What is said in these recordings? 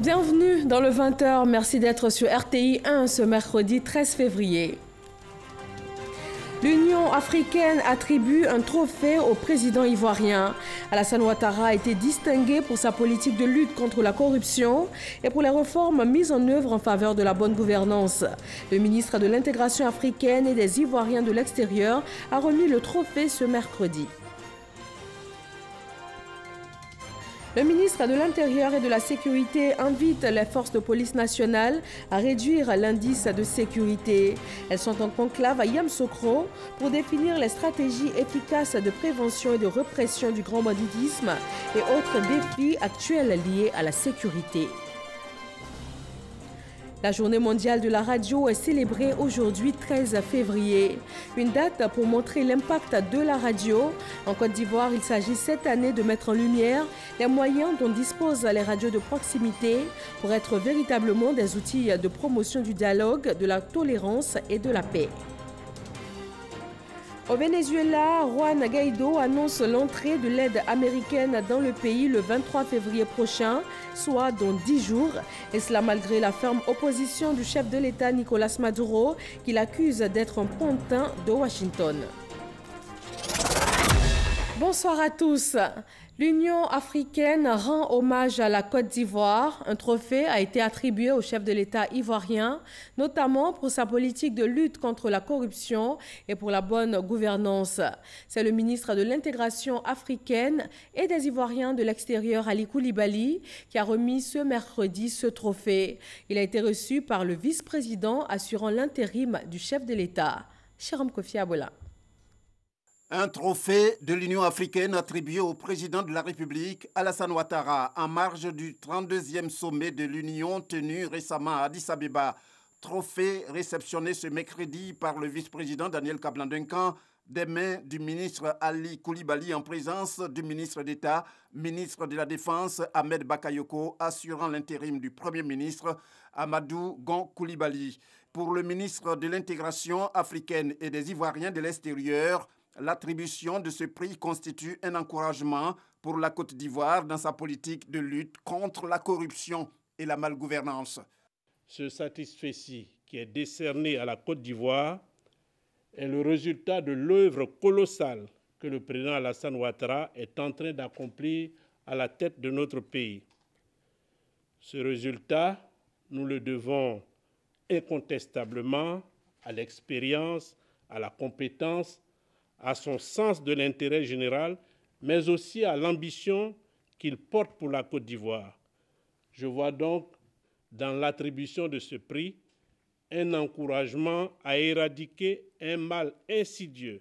Bienvenue dans le 20h. Merci d'être sur RTI 1 ce mercredi 13 février. L'Union africaine attribue un trophée au président ivoirien. Alassane Ouattara a été distingué pour sa politique de lutte contre la corruption et pour les réformes mises en œuvre en faveur de la bonne gouvernance. Le ministre de l'Intégration africaine et des Ivoiriens de l'extérieur a remis le trophée ce mercredi. Le ministre de l'Intérieur et de la Sécurité invite les forces de police nationales à réduire l'indice de sécurité. Elles sont en conclave à Yamoussoukro pour définir les stratégies efficaces de prévention et de répression du grand banditisme et autres défis actuels liés à la sécurité. La journée mondiale de la radio est célébrée aujourd'hui 13 février. Une date pour montrer l'impact de la radio. En Côte d'Ivoire, il s'agit cette année de mettre en lumière les moyens dont disposent les radios de proximité pour être véritablement des outils de promotion du dialogue, de la tolérance et de la paix. Au Venezuela, Juan Guaidó annonce l'entrée de l'aide américaine dans le pays le 23 février prochain, soit dans 10 jours. Et cela malgré la ferme opposition du chef de l'État Nicolás Maduro, qu'il accuse d'être un pantin de Washington. Bonsoir à tous. L'Union africaine rend hommage à la Côte d'Ivoire. Un trophée a été attribué au chef de l'État ivoirien, notamment pour sa politique de lutte contre la corruption et pour la bonne gouvernance. C'est le ministre de l'Intégration africaine et des Ivoiriens de l'extérieur, Ali Koulibaly, qui a remis ce mercredi ce trophée. Il a été reçu par le vice-président assurant l'intérim du chef de l'État, Jérôme Kofi Abola. Un trophée de l'Union africaine attribué au président de la République, Alassane Ouattara, en marge du 32e sommet de l'Union tenu récemment à Addis Abeba. Trophée réceptionné ce mercredi par le vice-président Daniel Kablan-Duncan des mains du ministre Ali Koulibaly en présence du ministre d'État, ministre de la Défense Ahmed Bakayoko, assurant l'intérim du Premier ministre Amadou Gon Koulibaly. Pour le ministre de l'Intégration africaine et des Ivoiriens de l'extérieur, l'attribution de ce prix constitue un encouragement pour la Côte d'Ivoire dans sa politique de lutte contre la corruption et la malgouvernance. Ce satisfecit qui est décerné à la Côte d'Ivoire est le résultat de l'œuvre colossale que le président Alassane Ouattara est en train d'accomplir à la tête de notre pays. Ce résultat, nous le devons incontestablement à l'expérience, à la compétence, à son sens de l'intérêt général, mais aussi à l'ambition qu'il porte pour la Côte d'Ivoire. Je vois donc dans l'attribution de ce prix un encouragement à éradiquer un mal insidieux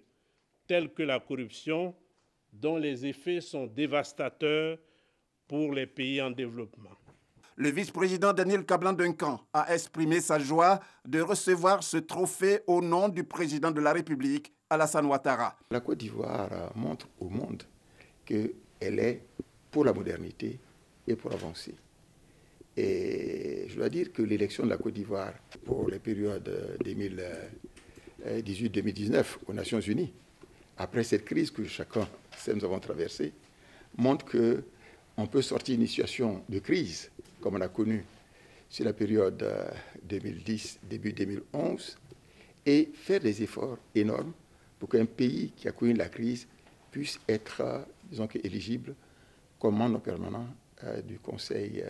tel que la corruption, dont les effets sont dévastateurs pour les pays en développement. Le vice-président Daniel Kablan-Duncan a exprimé sa joie de recevoir ce trophée au nom du président de la République, Alassane Ouattara. La Côte d'Ivoire montre au monde qu'elle est pour la modernité et pour avancer. Et je dois dire que l'élection de la Côte d'Ivoire pour les périodes 2018-2019 aux Nations Unies, après cette crise que chacun sait nous avons traversée, montre qu'on peut sortir d'une situation de crise, comme on a connu sur la période 2010, début 2011, et faire des efforts énormes pour qu'un pays qui a connu la crise puisse être, disons, éligible comme membre permanent du Conseil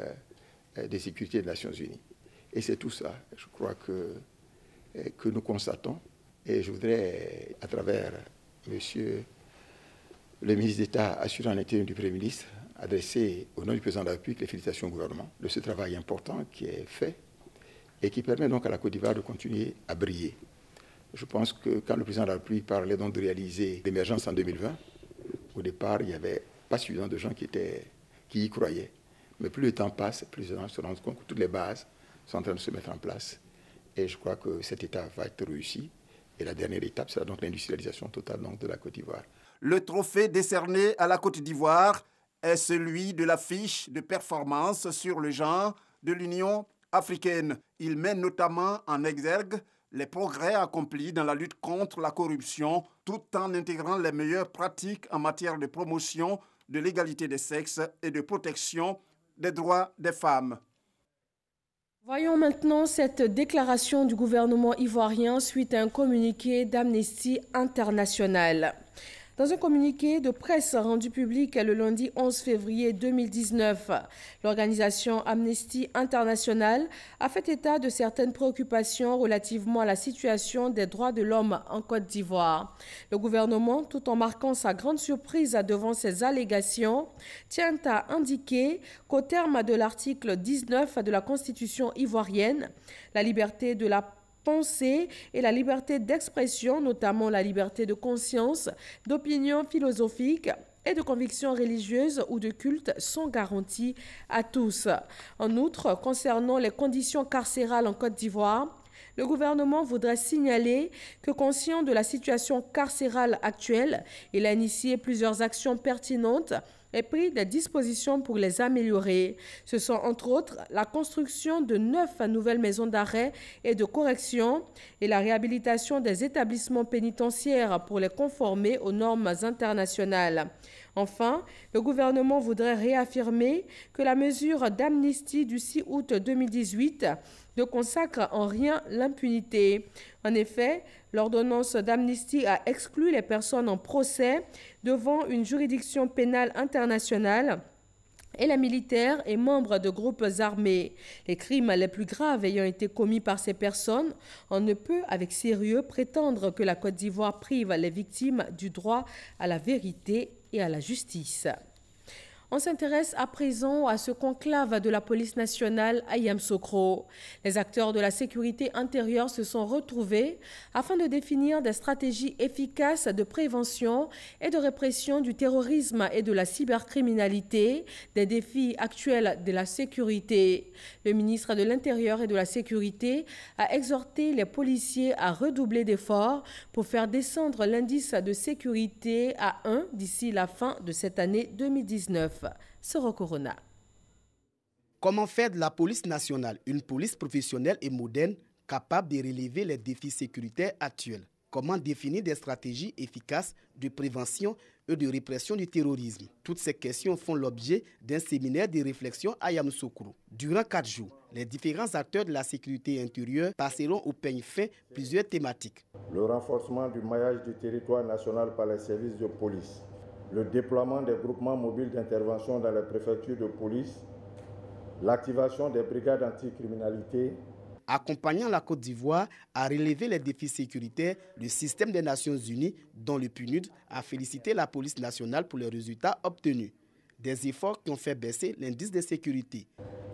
de sécurité des Nations Unies. Et c'est tout ça, je crois, que nous constatons. Et je voudrais, à travers Monsieur le ministre d'État assurant l'intérim du Premier ministre, adresser au nom du président de la République les félicitations au gouvernement de ce travail important qui est fait et qui permet donc à la Côte d'Ivoire de continuer à briller. Je pense que quand le président de la République parlait donc de réaliser l'émergence en 2020, au départ, il n'y avait pas suffisamment de gens qui y croyaient. Mais plus le temps passe, plus les gens se rendent compte que toutes les bases sont en train de se mettre en place. Et je crois que cette étape va être réussie. Et la dernière étape sera donc l'industrialisation totale donc, de la Côte d'Ivoire. Le trophée décerné à la Côte d'Ivoire est celui de la fiche de performance sur le genre de l'Union africaine. Il met notamment en exergue les progrès accomplis dans la lutte contre la corruption, tout en intégrant les meilleures pratiques en matière de promotion de l'égalité des sexes et de protection des droits des femmes. Voyons maintenant cette déclaration du gouvernement ivoirien suite à un communiqué d'Amnesty International. Dans un communiqué de presse rendu public le lundi 11 février 2019, l'organisation Amnesty International a fait état de certaines préoccupations relativement à la situation des droits de l'homme en Côte d'Ivoire. Le gouvernement, tout en marquant sa grande surprise devant ces allégations, tient à indiquer qu'au terme de l'article 19 de la Constitution ivoirienne, la liberté de la pensée et la liberté d'expression, notamment la liberté de conscience, d'opinion philosophique et de conviction religieuse ou de culte sont garanties à tous. En outre, concernant les conditions carcérales en Côte d'Ivoire, le gouvernement voudrait signaler que, conscient de la situation carcérale actuelle, il a initié plusieurs actions pertinentes et pris des dispositions pour les améliorer. Ce sont entre autres la construction de 9 nouvelles maisons d'arrêt et de correction et la réhabilitation des établissements pénitentiaires pour les conformer aux normes internationales. Enfin, le gouvernement voudrait réaffirmer que la mesure d'amnistie du 6 août 2018 ne consacre en rien l'impunité. En effet, l'ordonnance d'amnistie a exclu les personnes en procès devant une juridiction pénale internationale et les militaires et membres de groupes armés. Les crimes les plus graves ayant été commis par ces personnes, on ne peut avec sérieux prétendre que la Côte d'Ivoire prive les victimes du droit à la vérité et à la justice. On s'intéresse à présent à ce conclave de la police nationale à Yamoussoukro. Les acteurs de la sécurité intérieure se sont retrouvés afin de définir des stratégies efficaces de prévention et de répression du terrorisme et de la cybercriminalité, des défis actuels de la sécurité. Le ministre de l'Intérieur et de la Sécurité a exhorté les policiers à redoubler d'efforts pour faire descendre l'indice de sécurité à 1 d'ici la fin de cette année 2019. Soro Corona. Comment faire de la police nationale une police professionnelle et moderne capable de relever les défis sécuritaires actuels? Comment définir des stratégies efficaces de prévention et de répression du terrorisme? Toutes ces questions font l'objet d'un séminaire de réflexion à Yamoussoukro. Durant 4 jours, les différents acteurs de la sécurité intérieure passeront au peigne fin plusieurs thématiques. Le renforcement du maillage du territoire national par les services de police, le déploiement des groupements mobiles d'intervention dans les préfectures de police, l'activation des brigades anticriminalité. Accompagnant la Côte d'Ivoire à relever les défis sécuritaires, le système des Nations Unies, dont le PNUD, a félicité la police nationale pour les résultats obtenus. Des efforts qui ont fait baisser l'indice de sécurité.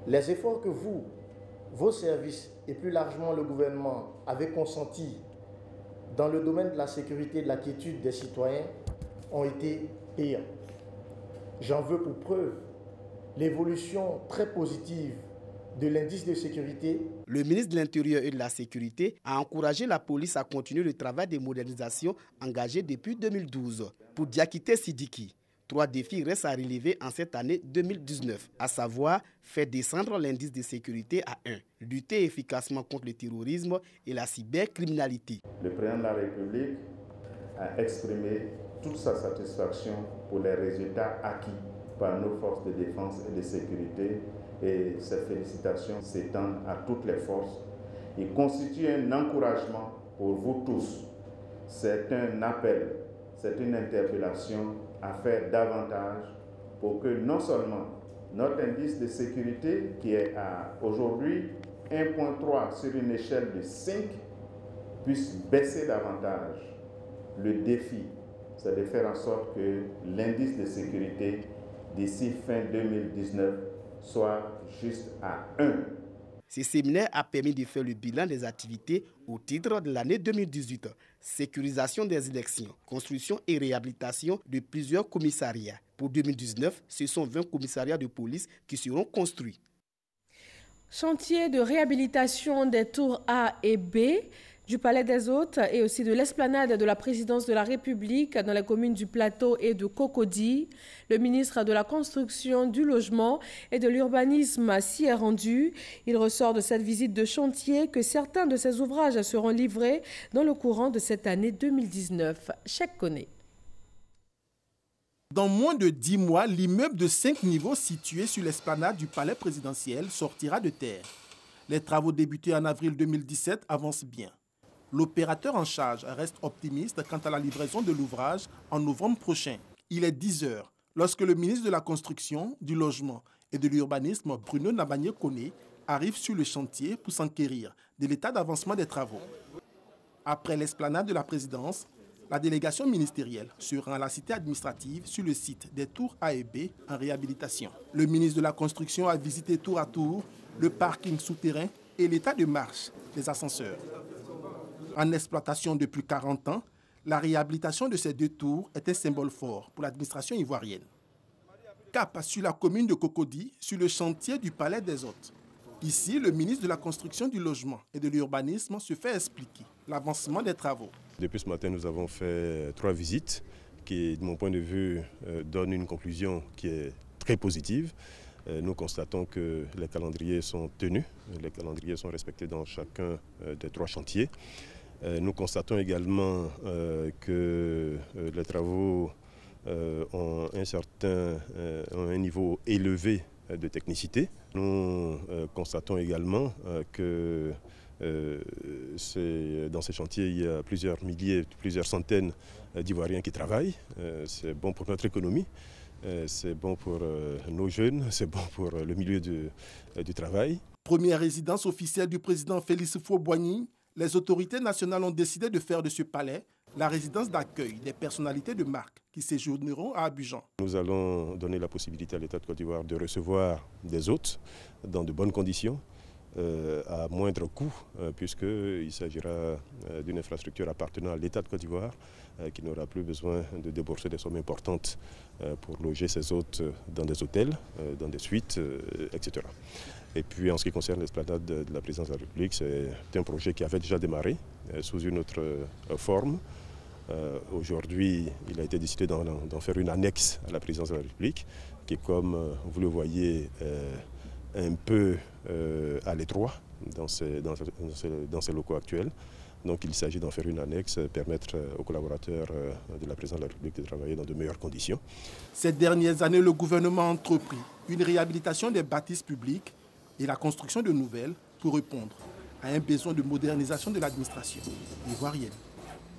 Les efforts que vous, vos services et plus largement le gouvernement avez consentis dans le domaine de la sécurité et de la quiétude des citoyens ont été payants. J'en veux pour preuve l'évolution très positive de l'indice de sécurité. Le ministre de l'Intérieur et de la Sécurité a encouragé la police à continuer le travail de modernisation engagé depuis 2012. Pour Diakité Sidiki, 3 défis restent à relever en cette année 2019, à savoir faire descendre l'indice de sécurité à 1, lutter efficacement contre le terrorisme et la cybercriminalité. Le président de la République a exprimé toute sa satisfaction pour les résultats acquis par nos forces de défense et de sécurité, et ces félicitations s'étendent à toutes les forces. Il constitue un encouragement pour vous tous. C'est un appel, c'est une interpellation à faire davantage pour que non seulement notre indice de sécurité, qui est à aujourd'hui 1,3 sur une échelle de 5, puisse baisser davantage. Le défi, c'est de faire en sorte que l'indice de sécurité d'ici fin 2019 soit juste à 1. Ce séminaire a permis de faire le bilan des activités au titre de l'année 2018. Sécurisation des élections, construction et réhabilitation de plusieurs commissariats. Pour 2019, ce sont 20 commissariats de police qui seront construits. Chantier de réhabilitation des tours A et B du Palais des Hôtes et aussi de l'esplanade de la présidence de la République dans les communes du Plateau et de Cocody. Le ministre de la Construction, du Logement et de l'Urbanisme s'y est rendu. Il ressort de cette visite de chantier que certains de ces ouvrages seront livrés dans le courant de cette année 2019. Chèque connaît. Dans moins de 10 mois, l'immeuble de 5 niveaux situé sur l'esplanade du palais présidentiel sortira de terre. Les travaux débutés en avril 2017 avancent bien. L'opérateur en charge reste optimiste quant à la livraison de l'ouvrage en novembre prochain. Il est 10 heures lorsque le ministre de la Construction, du Logement et de l'Urbanisme, Bruno Nabagné-Koné, arrive sur le chantier pour s'enquérir de l'état d'avancement des travaux. Après l'esplanade de la présidence, la délégation ministérielle se rend à la cité administrative sur le site des tours A et B en réhabilitation. Le ministre de la Construction a visité tour à tour le parking souterrain et l'état de marche des ascenseurs. En exploitation depuis 40 ans, la réhabilitation de ces deux tours est un symbole fort pour l'administration ivoirienne. Cap sur la commune de Cocody, sur le chantier du Palais des Hôtes. Ici, le ministre de la Construction, du Logement et de l'Urbanisme se fait expliquer l'avancement des travaux. Depuis ce matin, nous avons fait 3 visites qui, de mon point de vue, donnent une conclusion qui est très positive. Nous constatons que les calendriers sont tenus, les calendriers sont respectés dans chacun des 3 chantiers. Nous constatons également que les travaux ont un niveau élevé de technicité. Nous constatons également que dans ces chantiers, il y a plusieurs milliers, plusieurs centaines d'Ivoiriens qui travaillent. C'est bon pour notre économie, c'est bon pour nos jeunes, c'est bon pour le milieu du travail. Première résidence officielle du président Félix Houphouët-Boigny, les autorités nationales ont décidé de faire de ce palais la résidence d'accueil des personnalités de marque qui séjourneront à Abidjan. Nous allons donner la possibilité à l'État de Côte d'Ivoire de recevoir des hôtes dans de bonnes conditions, à moindre coût, puisqu'il s'agira d'une infrastructure appartenant à l'État de Côte d'Ivoire qui n'aura plus besoin de débourser des sommes importantes pour loger ses hôtes dans des hôtels, dans des suites, etc. Et puis en ce qui concerne l'esplanade de la présidence de la République, c'est un projet qui avait déjà démarré sous une autre forme. Aujourd'hui, il a été décidé d'en faire une annexe à la présidence de la République, qui est, comme vous le voyez, un peu à l'étroit dans ces locaux actuels. Donc il s'agit d'en faire une annexe, permettre aux collaborateurs de la présidence de la République de travailler dans de meilleures conditions. Ces dernières années, le gouvernement a entrepris une réhabilitation des bâtisses publiques et la construction de nouvelles pour répondre à un besoin de modernisation de l'administration ivoirienne.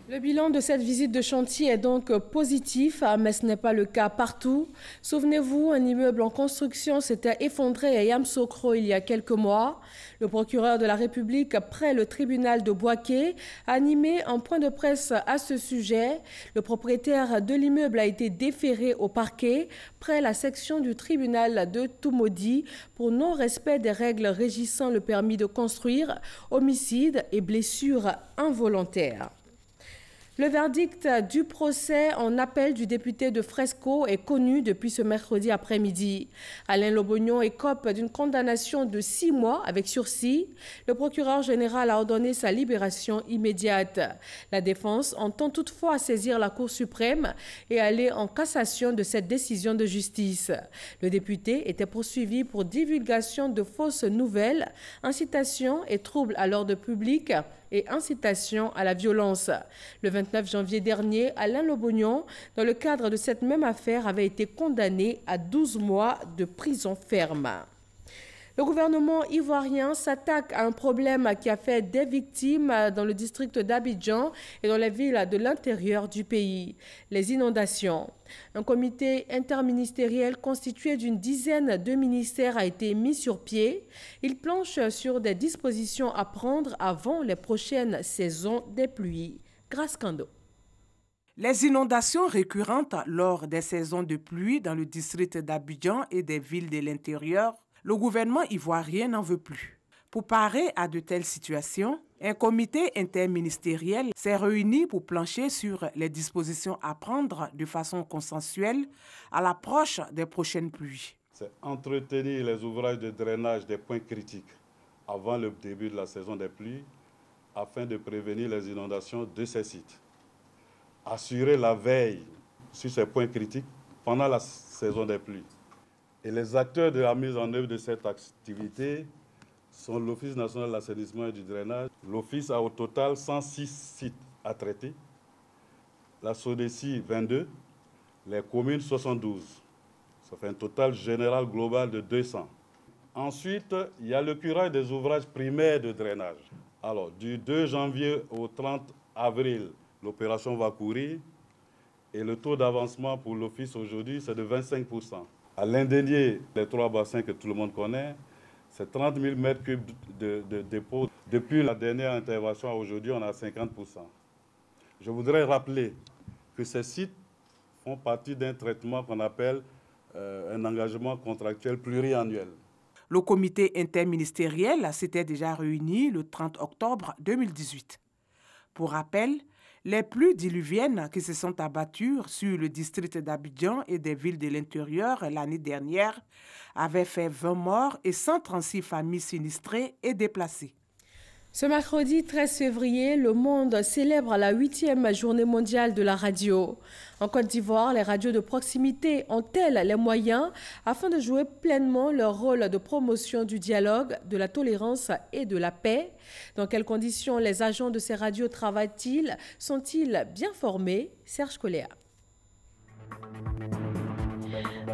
Le bilan de cette visite de chantier est donc positif, mais ce n'est pas le cas partout. Souvenez-vous, un immeuble en construction s'était effondré à Yamoussoukro il y a quelques mois. Le procureur de la République, près le tribunal de Bouaké, a animé un point de presse à ce sujet. Le propriétaire de l'immeuble a été déféré au parquet, près la section du tribunal de Toumoudi, pour non-respect des règles régissant le permis de construire, homicide et blessures involontaires. Le verdict du procès en appel du député de Fresco est connu depuis ce mercredi après-midi. Alain Lobognon écope d'une condamnation de 6 mois avec sursis. Le procureur général a ordonné sa libération immédiate. La défense entend toutefois saisir la Cour suprême et aller en cassation de cette décision de justice. Le député était poursuivi pour divulgation de fausses nouvelles, incitation et trouble à l'ordre public et incitation à la violence. Le 29 janvier dernier, Alain Lobognon, dans le cadre de cette même affaire, avait été condamné à 12 mois de prison ferme. Le gouvernement ivoirien s'attaque à un problème qui a fait des victimes dans le district d'Abidjan et dans les villes de l'intérieur du pays, les inondations. Un comité interministériel constitué d'une dizaine de ministères a été mis sur pied. Il planche sur des dispositions à prendre avant les prochaines saisons des pluies. Grâce Kando. Les inondations récurrentes lors des saisons de pluie dans le district d'Abidjan et des villes de l'intérieur, le gouvernement ivoirien n'en veut plus. Pour parer à de telles situations, un comité interministériel s'est réuni pour plancher sur les dispositions à prendre de façon consensuelle à l'approche des prochaines pluies. C'est entretenir les ouvrages de drainage des points critiques avant le début de la saison des pluies afin de prévenir les inondations de ces sites. Assurer la veille sur ces points critiques pendant la saison des pluies. Et les acteurs de la mise en œuvre de cette activité sont l'Office national de l'assainissement et du drainage. L'Office a au total 106 sites à traiter, la SODECI 22, les communes 72. Ça fait un total général global de 200. Ensuite, il y a le curage des ouvrages primaires de drainage. Alors, du 2 janvier au 30 avril, l'opération va courir et le taux d'avancement pour l'office aujourd'hui, c'est de 25%. À l'Indénié, les 3 bassins que tout le monde connaît, c'est 30 000 mètres cubes de dépôt. Depuis la dernière intervention à aujourd'hui, on a 50%. Je voudrais rappeler que ces sites font partie d'un traitement qu'on appelle un engagement contractuel pluriannuel. Le comité interministériel s'était déjà réuni le 30 octobre 2018. Pour rappel, les pluies diluviennes qui se sont abattues sur le district d'Abidjan et des villes de l'intérieur l'année dernière avaient fait 20 morts et 136 familles sinistrées et déplacées. Ce mercredi 13 février, le monde célèbre la 8e journée mondiale de la radio. En Côte d'Ivoire, les radios de proximité ont-elles les moyens afin de jouer pleinement leur rôle de promotion du dialogue, de la tolérance et de la paix? Dans quelles conditions les agents de ces radios travaillent-ils? Sont-ils bien formés? Serge Coléa.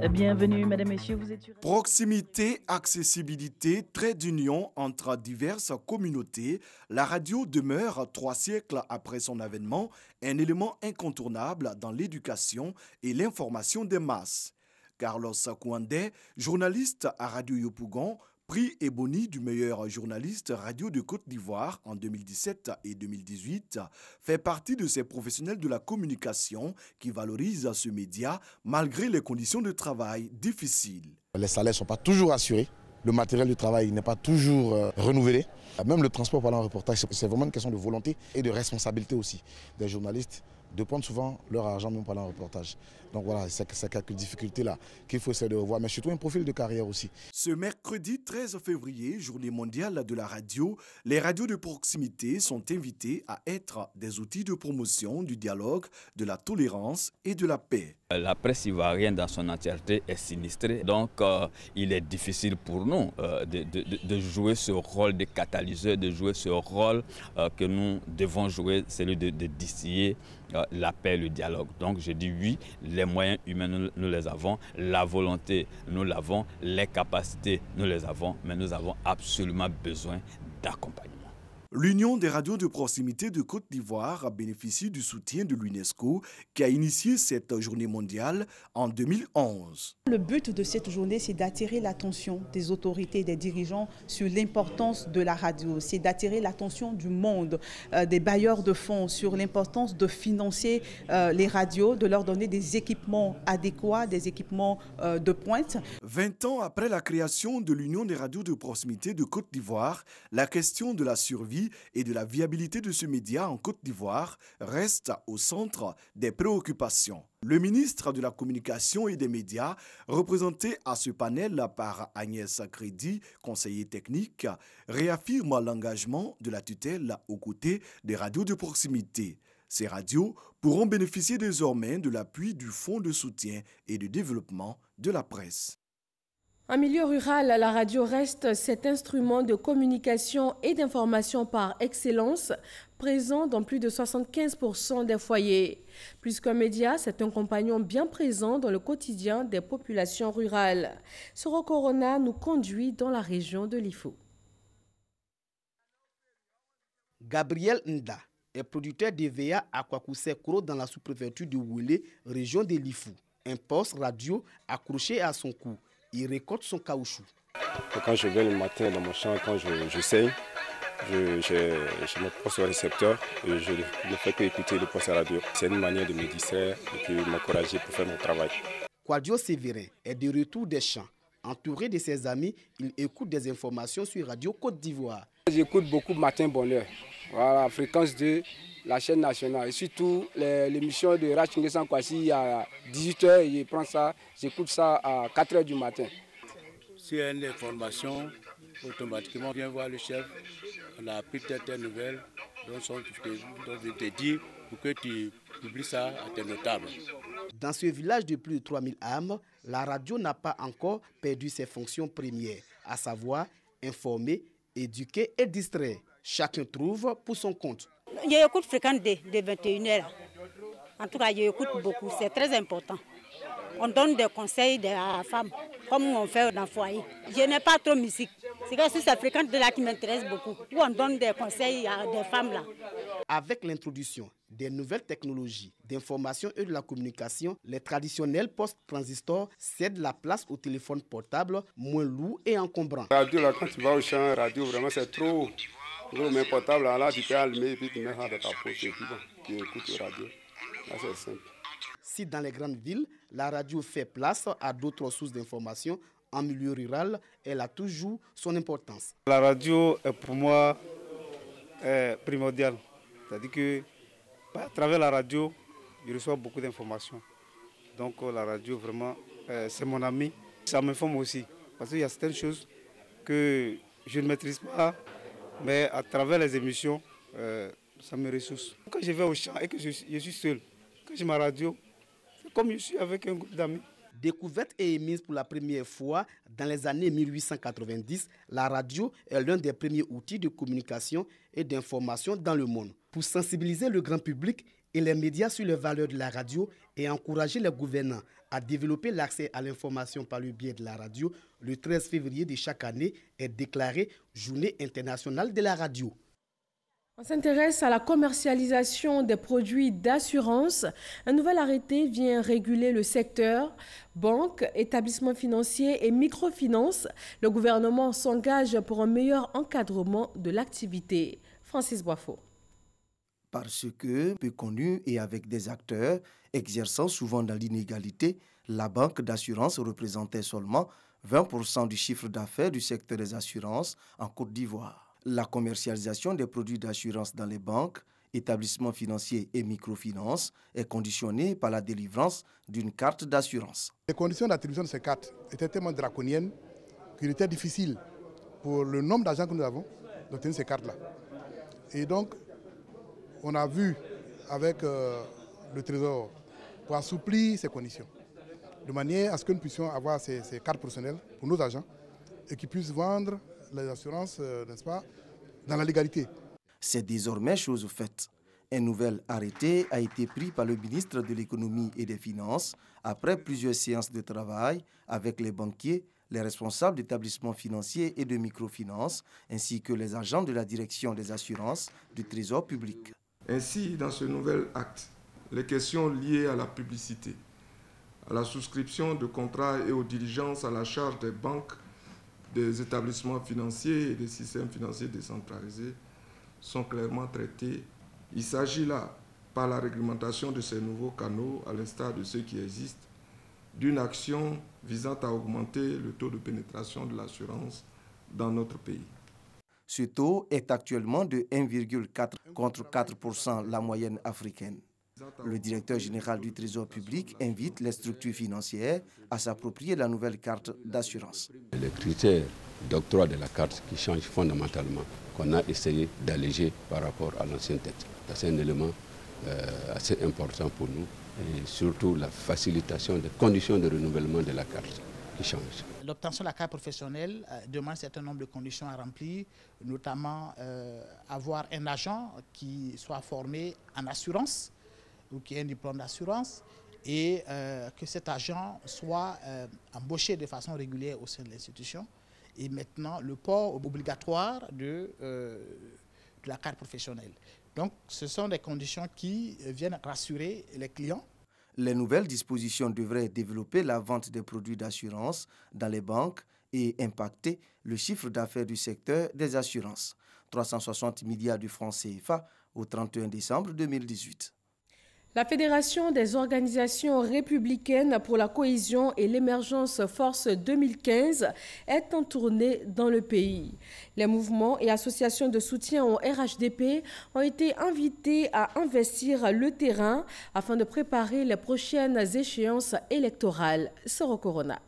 Bienvenue, mesdames, messieurs, vous êtes sur... Proximité, accessibilité, trait d'union entre diverses communautés, la radio demeure 3 siècles après son avènement un élément incontournable dans l'éducation et l'information des masses. Carlos Kouandé, journaliste à Radio Yopougon, prix Ebony du meilleur journaliste radio de Côte d'Ivoire en 2017 et 2018, fait partie de ces professionnels de la communication qui valorisent ce média malgré les conditions de travail difficiles. Les salaires ne sont pas toujours assurés, le matériel de travail n'est pas toujours renouvelé. Même le transport pendant un reportage, c'est vraiment une question de volonté et de responsabilité aussi des journalistes de prendre souvent leur argent même pendant un reportage. Donc voilà, c'est quelques difficultés-là qu'il faut essayer de revoir, mais surtout un profil de carrière aussi. Ce mercredi 13 février, journée mondiale de la radio, les radios de proximité sont invitées à être des outils de promotion du dialogue, de la tolérance et de la paix. La presse ivoirienne dans son entièreté est sinistrée, donc il est difficile pour nous de jouer ce rôle de catalyseur, de jouer ce rôle que nous devons jouer, celui de distiller la paix, le dialogue. Donc je dis oui, les moyens humains nous les avons, la volonté nous l'avons, les capacités nous les avons, mais nous avons absolument besoin d'accompagnement. L'Union des radios de proximité de Côte d'Ivoire bénéficie du soutien de l'UNESCO qui a initié cette journée mondiale en 2011. Le but de cette journée, c'est d'attirer l'attention des autorités et des dirigeants sur l'importance de la radio. C'est d'attirer l'attention du monde, des bailleurs de fonds sur l'importance de financer les radios, de leur donner des équipements adéquats, des équipements de pointe. 20 ans après la création de l'Union des radios de proximité de Côte d'Ivoire, la question de la survie et de la viabilité de ce média en Côte d'Ivoire reste au centre des préoccupations. Le ministre de la Communication et des Médias, représenté à ce panel par Agnès Crédit, conseiller technique, réaffirme l'engagement de la tutelle aux côtés des radios de proximité. Ces radios pourront bénéficier désormais de l'appui du Fonds de soutien et de développement de la presse. En milieu rural, la radio reste cet instrument de communication et d'information par excellence, présent dans plus de 75% des foyers. Plus qu'un média, c'est un compagnon bien présent dans le quotidien des populations rurales. Soro Corona nous conduit dans la région de l'Ifo. Gabriel Nda est producteur d'EVA à Kwakoussekro dans la sous-préfecture de Woulé, région de l'Ifou. Un poste radio accroché à son cou. Il récolte son caoutchouc. Quand je viens le matin dans mon champ, quand je saigne, je me pose au récepteur et je ne fais qu'écouter le poste radio. C'est une manière de me distraire et de m'encourager pour faire mon travail. Quadio Sévérin est de retour des champs. Entouré de ses amis, il écoute des informations sur Radio Côte d'Ivoire. J'écoute beaucoup Matin Bonheur, voilà, Fréquence 2, la chaîne nationale. Et surtout l'émission de Rachingesan Kwasi à 18h, je prends ça, j'écoute ça à 4h du matin. Si il y a une information, automatiquement on vient voir le chef, on a appris telle nouvelle, donc je te dis pour que tu publies ça à tes notables. Dans ce village de plus de 3000 âmes, la radio n'a pas encore perdu ses fonctions premières, à savoir informer, éduquer et distraire. Chacun trouve pour son compte. J'écoute Fréquence de 21h. En tout cas, j'écoute beaucoup. C'est très important. On donne des conseils à la femme comme on fait dans le foyer. Je n'ai pas trop musique. C'est que si ça fréquente de là qui m'intéresse beaucoup, où on donne des conseils à des femmes là. Avec l'introduction des nouvelles technologies d'information et de la communication, les traditionnels postes transistors cèdent la place au téléphone portable, moins lourd et encombrant. Radio, là, quand tu vas au champ, radio, vraiment, c'est trop gros, mais portable, là, tu peux allumer et puis tu mets ça dans ta poche et puis bon, tu écoutes la radio. Là, c'est simple. Si dans les grandes villes, la radio fait place à d'autres sources d'information, en milieu rural, elle a toujours son importance. La radio est pour moi primordiale. C'est-à-dire que à travers la radio, je reçois beaucoup d'informations. Donc la radio, vraiment, c'est mon ami. Ça m'informe aussi. Parce qu'il y a certaines choses que je ne maîtrise pas, mais à travers les émissions, ça me ressource. Quand je vais au champ et que je suis seul, quand j'ai ma radio, c'est comme je suis avec un groupe d'amis. Découverte et émise pour la première fois dans les années 1890, la radio est l'un des premiers outils de communication et d'information dans le monde. Pour sensibiliser le grand public et les médias sur les valeurs de la radio et encourager les gouvernants à développer l'accès à l'information par le biais de la radio, le 13 février de chaque année est déclaré Journée internationale de la radio. On s'intéresse à la commercialisation des produits d'assurance. Un nouvel arrêté vient réguler le secteur banques, établissements financiers et microfinance. Le gouvernement s'engage pour un meilleur encadrement de l'activité. Francis Boifo. Parce que, peu connu et avec des acteurs exerçant souvent dans l'inégalité, la banque d'assurance représentait seulement 20% du chiffre d'affaires du secteur des assurances en Côte d'Ivoire. La commercialisation des produits d'assurance dans les banques, établissements financiers et microfinances est conditionnée par la délivrance d'une carte d'assurance. Les conditions d'attribution de ces cartes étaient tellement draconiennes qu'il était difficile pour le nombre d'agents que nous avons d'obtenir ces cartes-là. Et donc, on a vu avec le Trésor pour assouplir ces conditions, de manière à ce que nous puissions avoir ces cartes professionnelles pour nos agents et qu'ils puissent vendre les assurances, n'est-ce pas, dans la légalité. C'est désormais chose faite. Un nouvel arrêté a été pris par le ministre de l'Économie et des Finances après plusieurs séances de travail avec les banquiers, les responsables d'établissements financiers et de microfinance, ainsi que les agents de la direction des assurances du Trésor public. Ainsi, dans ce nouvel acte, les questions liées à la publicité, à la souscription de contrats et aux diligences à la charge des banques, des établissements financiers et des systèmes financiers décentralisés sont clairement traités. Il s'agit là, par la réglementation de ces nouveaux canaux, à l'instar de ceux qui existent, d'une action visant à augmenter le taux de pénétration de l'assurance dans notre pays. Ce taux est actuellement de 1,4 contre 4% la moyenne africaine. Le directeur général du Trésor public invite les structures financières à s'approprier la nouvelle carte d'assurance. Les critères d'octroi de la carte qui changent fondamentalement, qu'on a essayé d'alléger par rapport à l'ancienne dette. C'est un élément assez important pour nous et surtout la facilitation des conditions de renouvellement de la carte qui changent. L'obtention de la carte professionnelle demande un certain nombre de conditions à remplir, notamment avoir un agent qui soit formé en assurance, ou qui ait un diplôme d'assurance, et que cet agent soit embauché de façon régulière au sein de l'institution. Et maintenant, le port obligatoire de la carte professionnelle. Donc, ce sont des conditions qui viennent rassurer les clients. Les nouvelles dispositions devraient développer la vente des produits d'assurance dans les banques et impacter le chiffre d'affaires du secteur des assurances. 360 milliards de francs CFA au 31 décembre 2018. La Fédération des organisations républicaines pour la cohésion et l'émergence Force 2015 est en tournée dans le pays. Les mouvements et associations de soutien au RHDP ont été invités à investir le terrain afin de préparer les prochaines échéances électorales. Soro Corona.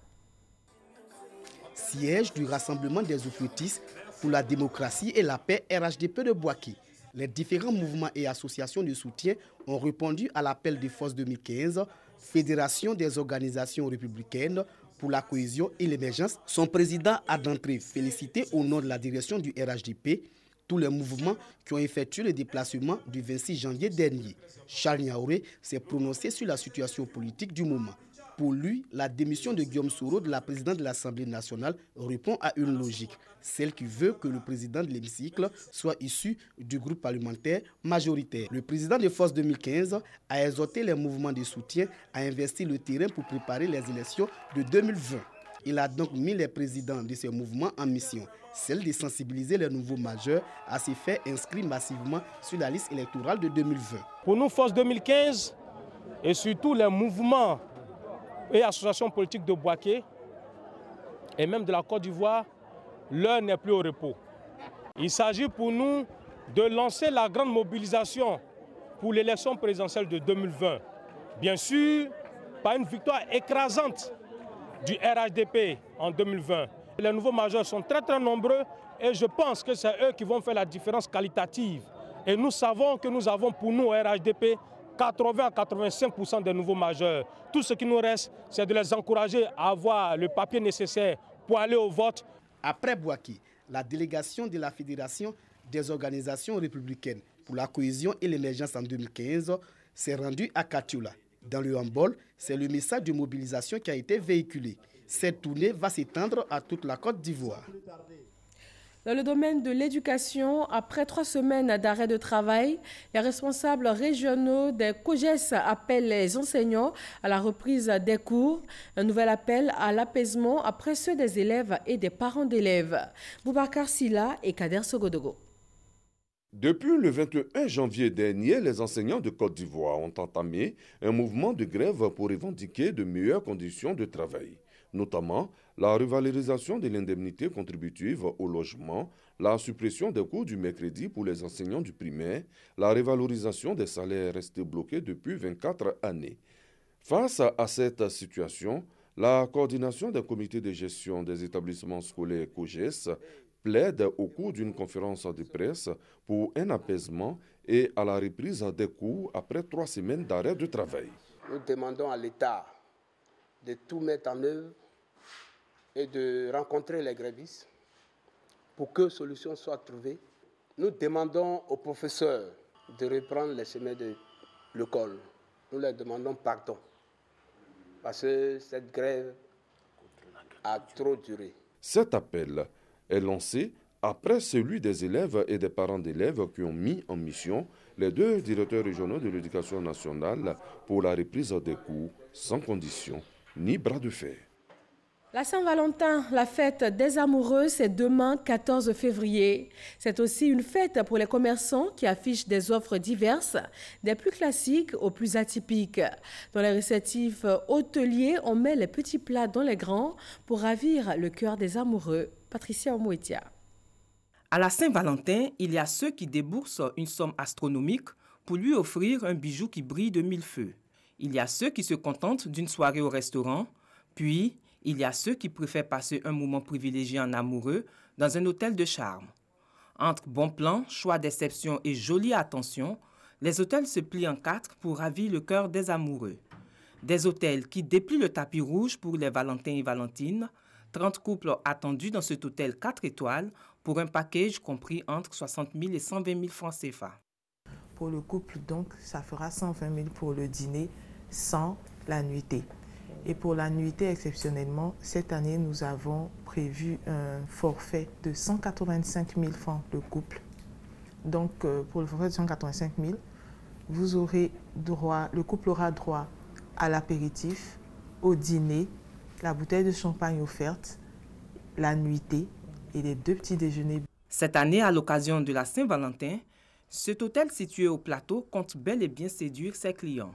Siège du Rassemblement des oufoutistes pour la démocratie et la paix RHDP de Bouaké. Les différents mouvements et associations de soutien ont répondu à l'appel de Force 2015, Fédération des organisations républicaines pour la cohésion et l'émergence. Son président a d'entrée félicité au nom de la direction du RHDP tous les mouvements qui ont effectué le déplacement du 26 janvier dernier. Charles Niaouré s'est prononcé sur la situation politique du moment. Pour lui, la démission de Guillaume Soro de la présidente de l'Assemblée nationale répond à une logique, celle qui veut que le président de l'hémicycle soit issu du groupe parlementaire majoritaire. Le président de Force 2015 a exhorté les mouvements de soutien à investir le terrain pour préparer les élections de 2020. Il a donc mis les présidents de ces mouvements en mission, celle de sensibiliser les nouveaux majeurs à se faire inscrire massivement sur la liste électorale de 2020. Pour nous, Force 2015, et surtout les mouvements et associations politiques de Bouaké, et même de la Côte d'Ivoire, l'heure n'est plus au repos. Il s'agit pour nous de lancer la grande mobilisation pour l'élection présidentielle de 2020. Bien sûr, par une victoire écrasante du RHDP en 2020. Les nouveaux majeurs sont très nombreux et je pense que c'est eux qui vont faire la différence qualitative. Et nous savons que nous avons pour nous au RHDP 80 à 85% des nouveaux majeurs. Tout ce qui nous reste, c'est de les encourager à avoir le papier nécessaire pour aller au vote. Après Bouaké, la délégation de la Fédération des organisations républicaines pour la cohésion et l'émergence en 2015 s'est rendue à Katiola. Dans le handball, c'est le message de mobilisation qui a été véhiculé. Cette tournée va s'étendre à toute la Côte d'Ivoire. Dans le domaine de l'éducation, après 3 semaines d'arrêt de travail, les responsables régionaux des COGES appellent les enseignants à la reprise des cours. Un nouvel appel à l'apaisement après ceux des élèves et des parents d'élèves. Boubacar Silla et Kader Sogodogo. Depuis le 21 janvier dernier, les enseignants de Côte d'Ivoire ont entamé un mouvement de grève pour revendiquer de meilleures conditions de travail, notamment la revalorisation de l'indemnité contributive au logement, la suppression des cours du mercredi pour les enseignants du primaire, la revalorisation des salaires restés bloqués depuis 24 années. Face à cette situation, la coordination des comités de gestion des établissements scolaires COGES plaide au cours d'une conférence de presse pour un apaisement et à la reprise des cours après 3 semaines d'arrêt de travail. Nous demandons à l'État de tout mettre en œuvre et de rencontrer les grévistes pour que solution soit trouvée. Nous demandons aux professeurs de reprendre les chemins de l'école. Nous leur demandons pardon parce que cette grève a trop duré. Cet appel est lancé après celui des élèves et des parents d'élèves qui ont mis en mission les 2 directeurs régionaux de l'éducation nationale pour la reprise des cours sans condition ni bras de fer. La Saint-Valentin, la fête des amoureux, c'est demain 14 février. C'est aussi une fête pour les commerçants qui affichent des offres diverses, des plus classiques aux plus atypiques. Dans les réceptifs hôteliers, on met les petits plats dans les grands pour ravir le cœur des amoureux. Patricia Omouetia. À la Saint-Valentin, il y a ceux qui déboursent une somme astronomique pour lui offrir un bijou qui brille de 1000 feux. Il y a ceux qui se contentent d'une soirée au restaurant, puis il y a ceux qui préfèrent passer un moment privilégié en amoureux dans un hôtel de charme. Entre bons plans, choix d'exception et jolie attention, les hôtels se plient en 4 pour ravir le cœur des amoureux. Des hôtels qui déplient le tapis rouge pour les Valentins et Valentines, 30 couples attendus dans cet hôtel 4 étoiles pour un package compris entre 60 000 et 120 000 francs CFA. Pour le couple, donc, ça fera 120 000 pour le dîner sans la nuitée. Et pour la nuitée, exceptionnellement, cette année, nous avons prévu un forfait de 185 000 francs le couple. Donc, pour le forfait de 185 000, vous aurez droit, le couple aura droit à l'apéritif, au dîner, la bouteille de champagne offerte, la nuitée et les 2 petits déjeuners. Cette année, à l'occasion de la Saint-Valentin, cet hôtel situé au plateau compte bel et bien séduire ses clients.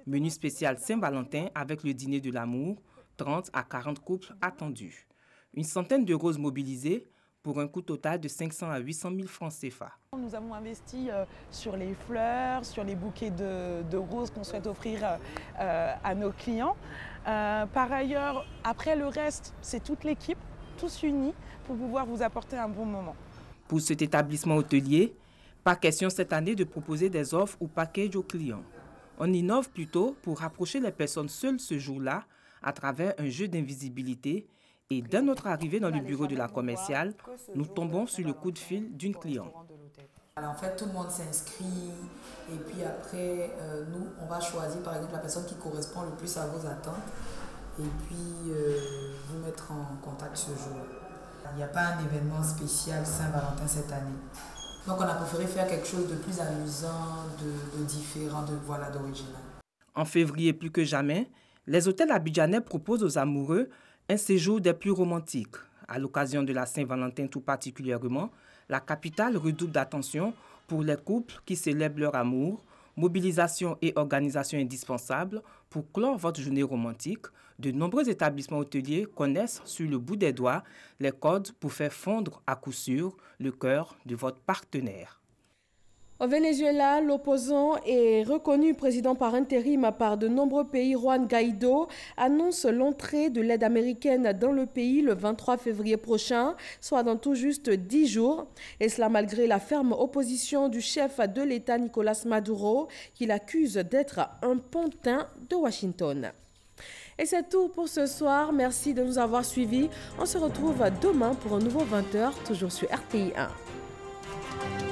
Menu spécial Saint-Valentin avec le dîner de l'amour, 30 à 40 couples attendus. Une centaine de roses mobilisées pour un coût total de 500 à 800 000 francs CFA. Nous avons investi sur les fleurs, sur les bouquets de roses qu'on souhaite offrir à nos clients. Par ailleurs, après le reste, c'est toute l'équipe, tous unis, pour pouvoir vous apporter un bon moment. Pour cet établissement hôtelier, pas question cette année de proposer des offres ou packages aux clients. On innove plutôt pour rapprocher les personnes seules ce jour-là à travers un jeu d'invisibilité. Et dès notre arrivée dans le bureau de la commerciale, nous tombons sur le coup de fil d'une cliente. Alors en fait, tout le monde s'inscrit et puis après, nous, on va choisir par exemple la personne qui correspond le plus à vos attentes. et puis vous mettre en contact ce jour. Il n'y a pas un événement spécial Saint-Valentin cette année. Donc on a préféré faire quelque chose de plus amusant, de différent, d'original. En février, plus que jamais, les hôtels abidjanais proposent aux amoureux un séjour des plus romantiques. À l'occasion de la Saint-Valentin tout particulièrement, la capitale redouble d'attention pour les couples qui célèbrent leur amour. Mobilisation et organisation indispensables pour clore votre journée romantique. De nombreux établissements hôteliers connaissent sur le bout des doigts les codes pour faire fondre à coup sûr le cœur de votre partenaire. Au Venezuela, l'opposant et reconnu président par intérim par de nombreux pays, Juan Guaido, annonce l'entrée de l'aide américaine dans le pays le 23 février prochain, soit dans tout juste 10 jours. Et cela malgré la ferme opposition du chef de l'État, Nicolás Maduro, qu'il accuse d'être un pantin de Washington. Et c'est tout pour ce soir. Merci de nous avoir suivis. On se retrouve demain pour un nouveau 20h, toujours sur RTI 1.